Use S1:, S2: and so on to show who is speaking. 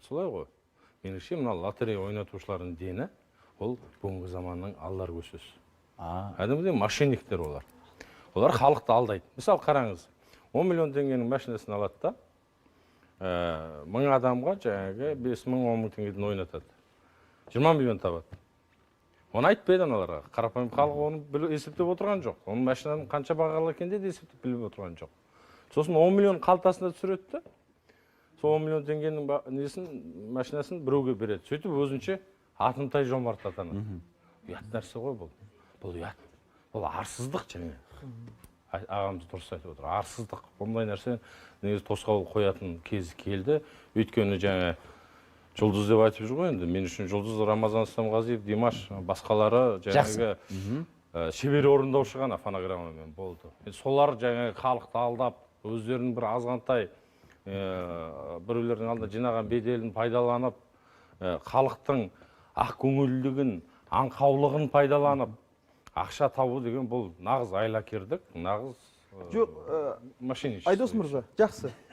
S1: солай ғой. Меніңше мына лотерея ойнатушылардың дені ол бүгінгі заманның алдар көшесі. Әдемі мошенниктер олар. Олар халықты алдайды. Мысалы қараңыз, 10 миллион теңгенің машинасын алады да, 1000 адамға жаңағы 5 мың, 10 мың теңгеден ойнатады. 20 миллион табады. Оны айтпайды аналарға. Қарапайым халық оны есептеп отырған жоқ. Оның машинаның қанша бағалы екенде де есептеп біліп отырған жоқ. Сосын 10 миллион қалтасында түсіреді. Сол 10 миллион теңгенің машинасын біреуге береді. Сөйтіп өзінше атымтай жомарт атанады. Ұят нәрсе ғой бұл. Бұл ұят. Бұл арсыздық және. Ағамыз дұрыс айтып отыр. Арсыздық. Бұндай нәрсе негізі тосқауыл қоятын кез келді. Өйткені жаңа жұлдыз деп айтып жүр ғой енді. Мен үшін жұлдыз Рамазан Стамғазиев, Димаш, басқалары жаңағы шебер орындаушы ғана фонограммамен болды. Солар жаңағы халықты алдап, өздерінің бір азғантай біреулердің алдында жинаған беделін пайдаланып, халықтың ақ көңілдігін, аңқаулығын пайдаланып, ақша табу деген бұл нағыз айлакерлік, нағыз
S2: жоқ,
S1: мошенничество.
S2: Айдос мырза, жақсы.